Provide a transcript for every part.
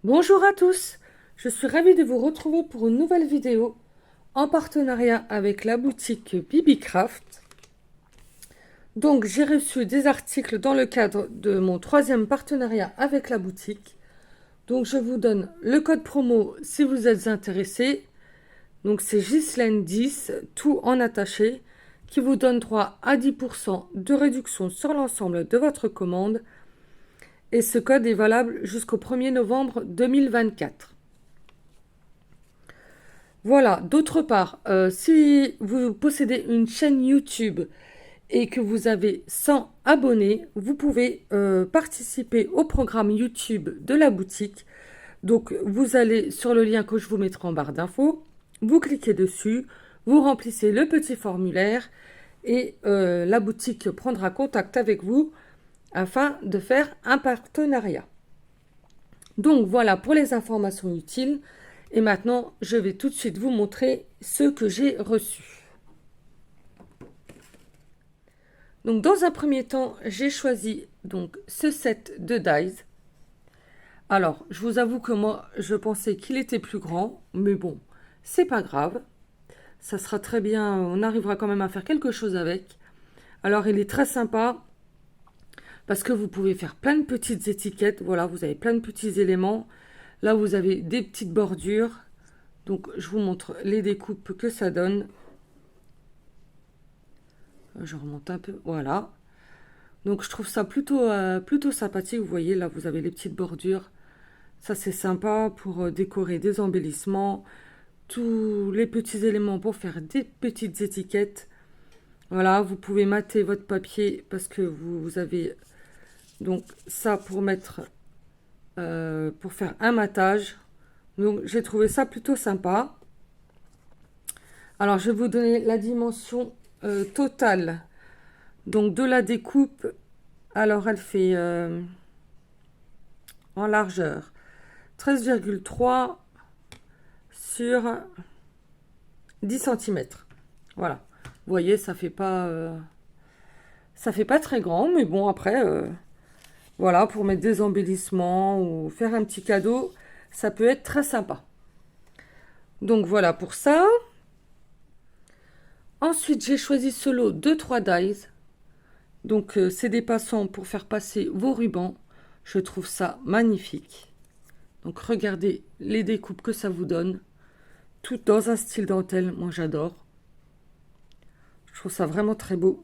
Bonjour à tous, je suis ravie de vous retrouver pour une nouvelle vidéo en partenariat avec la boutique Bibicraft. Donc j'ai reçu des articles dans le cadre de mon troisième partenariat avec la boutique. Donc je vous donne le code promo si vous êtes intéressé. Donc c'est Ghislaine 10, tout en attaché, qui vous donne droit à 10% de réduction sur l'ensemble de votre commande. Et ce code est valable jusqu'au 1er novembre 2024. Voilà, d'autre part, si vous possédez une chaîne YouTube et que vous avez 100 abonnés, vous pouvez participer au programme YouTube de la boutique. Donc, vous allez sur le lien que je vous mettrai en barre d'infos, vous cliquez dessus, vous remplissez le petit formulaire et la boutique prendra contact avec vous afin de faire un partenariat. Donc, voilà pour les informations utiles. Et maintenant, je vais tout de suite vous montrer ce que j'ai reçu. Donc, dans un premier temps, j'ai choisi donc ce set de dies. Alors, je vous avoue que moi, je pensais qu'il était plus grand, mais bon, c'est pas grave. Ça sera très bien, on arrivera quand même à faire quelque chose avec. Alors, il est très sympa parce que vous pouvez faire plein de petites étiquettes. Voilà, vous avez plein de petits éléments. Là, vous avez des petites bordures. Donc, je vous montre les découpes que ça donne. Je remonte un peu, voilà. Donc, je trouve ça plutôt sympathique. Vous voyez, là, vous avez les petites bordures. Ça, c'est sympa pour décorer des embellissements. Tous les petits éléments pour faire des petites étiquettes. Voilà, vous pouvez mater votre papier parce que vous avez donc ça pour mettre, pour faire un matage. Donc, j'ai trouvé ça plutôt sympa. Alors, je vais vous donner la dimension totale donc de la découpe. Alors, elle fait en largeur 13,3 sur 10 cm. Voilà. Vous voyez, ça fait pas très grand, mais bon, après, voilà, pour mettre des embellissements ou faire un petit cadeau, ça peut être très sympa. Donc voilà pour ça. Ensuite, j'ai choisi ce lot de 3 dies. Donc, c'est des passants pour faire passer vos rubans. Je trouve ça magnifique. Donc, regardez les découpes que ça vous donne. Tout dans un style dentelle. Moi, j'adore. Je trouve ça vraiment très beau.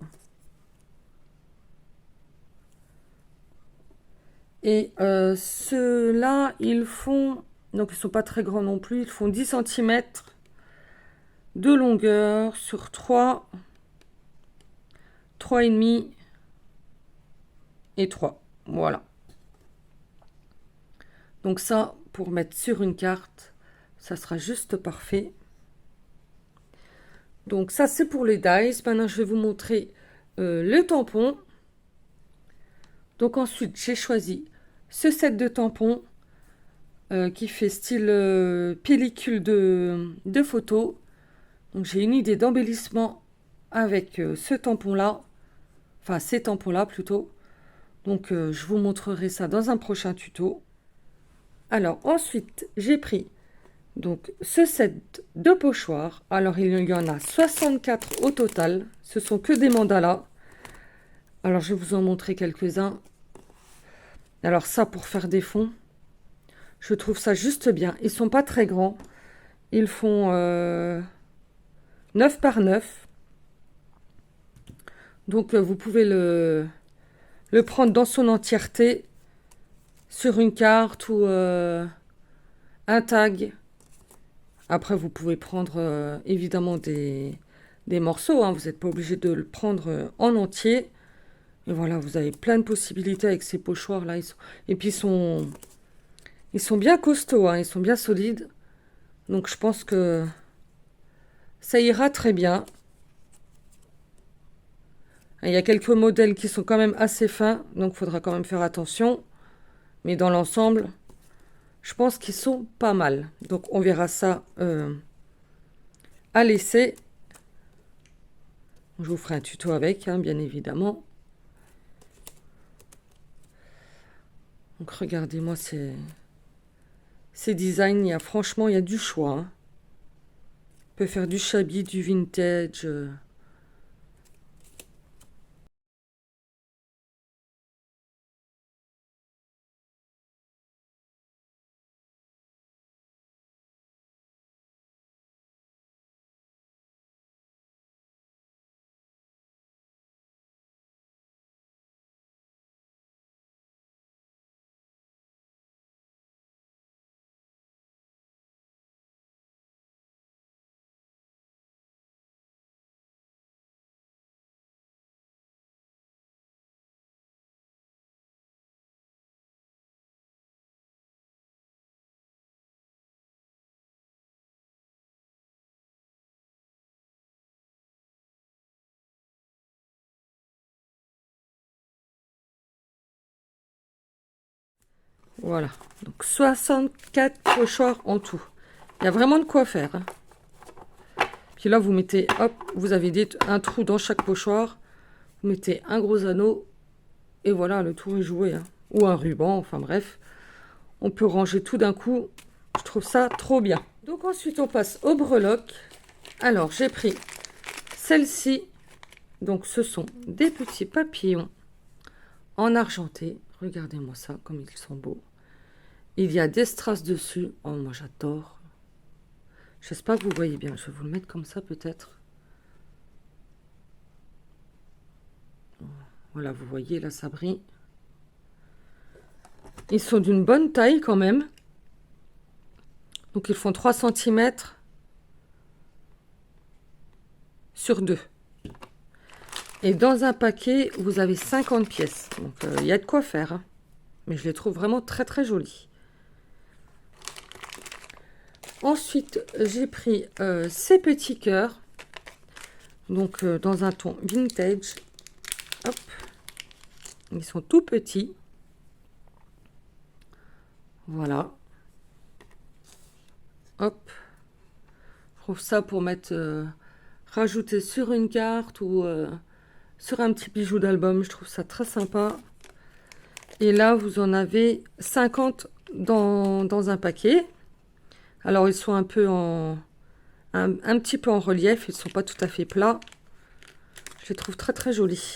Et ceux-là, ils font... Donc, ils sont pas très grands non plus. Ils font 10 cm de longueur sur 3,5 et 3. Voilà. Donc ça, pour mettre sur une carte, ça sera juste parfait. Donc ça, c'est pour les dies. Maintenant, je vais vous montrer le tampon. Donc ensuite, j'ai choisi ce set de tampons qui fait style pellicule de photo. Donc j'ai une idée d'embellissement avec ce tampon-là. Enfin, ces tampons-là plutôt. Donc je vous montrerai ça dans un prochain tuto. Alors ensuite, j'ai pris donc ce set de pochoirs. Alors il y en a 64 au total. Ce sont que des mandalas. Alors je vais vous en montrer quelques-uns. Alors ça pour faire des fonds, je trouve ça juste bien. Ils sont pas très grands. Ils font 9 par 9. Donc vous pouvez le prendre dans son entièreté sur une carte ou un tag. Après vous pouvez prendre évidemment des morceaux. Hein. Vous n'êtes pas obligé de le prendre en entier. Et voilà, vous avez plein de possibilités avec ces pochoirs là. Et puis ils sont bien costauds, hein. Ils sont bien solides. Donc je pense que ça ira très bien. Il y a quelques modèles qui sont quand même assez fins, donc il faudra quand même faire attention. Mais dans l'ensemble, je pense qu'ils sont pas mal. Donc on verra ça à l'essai. Je vous ferai un tuto avec, hein, bien évidemment. Donc regardez-moi Ces designs, franchement, il y a du choix, hein. On peut faire du shabby, du vintage. Voilà, donc 64 pochoirs en tout. Il y a vraiment de quoi faire, hein. Puis là, vous mettez, hop, vous avez un trou dans chaque pochoir. Vous mettez un gros anneau. Et voilà, le tour est joué, hein. Ou un ruban, enfin bref. On peut ranger tout d'un coup. Je trouve ça trop bien. Donc ensuite, on passe aux breloques. Alors, j'ai pris celle-ci. Donc, ce sont des petits papillons en argenté. Regardez-moi ça, comme ils sont beaux. Il y a des strass dessus. Oh, moi, j'adore. J'espère que vous voyez bien. Je vais vous le mettre comme ça, peut-être. Voilà, vous voyez, là, ça brille. Ils sont d'une bonne taille, quand même. Donc, ils font 3 cm sur 2. Et dans un paquet, vous avez 50 pièces. Donc, il y a de quoi faire, hein. Mais je les trouve vraiment très, très jolis. Ensuite, j'ai pris ces petits cœurs. Donc, dans un ton vintage. Hop. Ils sont tout petits. Voilà. Hop. Je trouve ça pour mettre... rajouter sur une carte ou sur un petit bijou d'album. Je trouve ça très sympa. Et là, vous en avez 50 dans un paquet. Alors, ils sont un peu un petit peu en relief. Ils ne sont pas tout à fait plats. Je les trouve très, très jolis.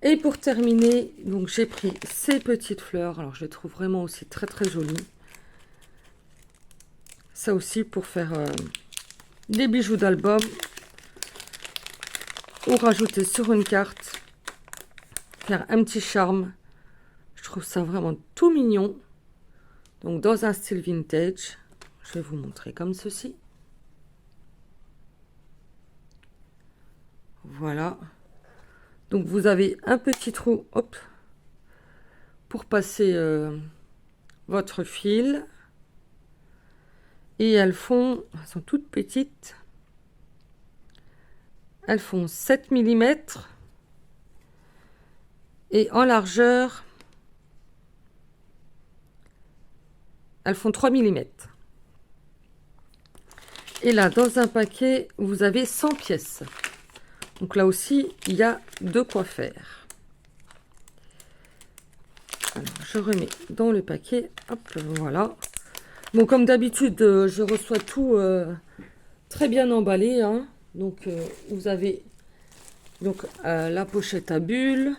Et pour terminer, donc j'ai pris ces petites fleurs. Alors, je les trouve vraiment aussi très, très jolies. Ça aussi pour faire des bijoux d'album. Ou rajouter sur une carte. Faire un petit charme. Je trouve ça vraiment tout mignon. Donc, dans un style vintage. Je vais vous montrer comme ceci. Voilà. Donc, vous avez un petit trou, hop, pour passer votre fil. Et elles sont toutes petites. Elles font 7 mm. Et en largeur, elles font 3 mm. Et là, dans un paquet, vous avez 100 pièces. Donc là aussi, il y a de quoi faire. Alors, je remets dans le paquet. Hop, voilà. Bon, comme d'habitude, je reçois tout très bien emballé, hein. Donc, vous avez donc, la pochette à bulles.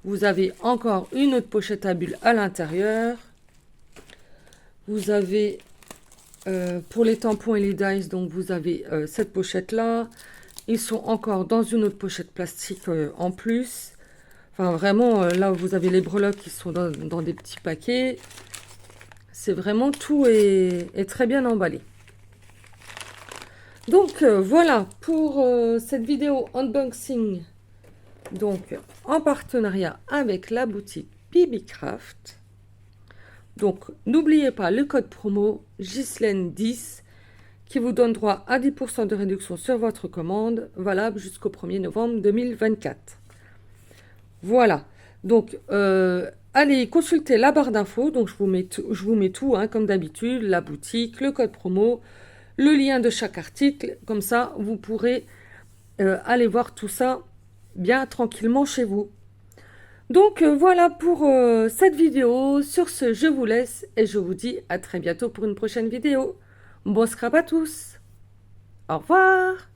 Vous avez encore une autre pochette à bulles à l'intérieur. Vous avez, pour les tampons et les dies, donc vous avez cette pochette-là. Ils sont encore dans une autre pochette plastique en plus. Enfin, vraiment, là, vous avez les breloques qui sont dans des petits paquets. C'est vraiment tout est très bien emballé. Donc, voilà pour cette vidéo unboxing. Donc, en partenariat avec la boutique Bibicraft. Donc, n'oubliez pas le code promo Ghislaine10 qui vous donne droit à 10% de réduction sur votre commande, valable jusqu'au 1er novembre 2024. Voilà. Donc, allez consulter la barre d'infos. Donc, je vous mets tout, hein, comme d'habitude, la boutique, le code promo, le lien de chaque article. Comme ça, vous pourrez aller voir tout ça bien tranquillement chez vous. Donc voilà pour cette vidéo. Sur ce, je vous laisse et je vous dis à très bientôt pour une prochaine vidéo. Bon scrap à tous. Au revoir.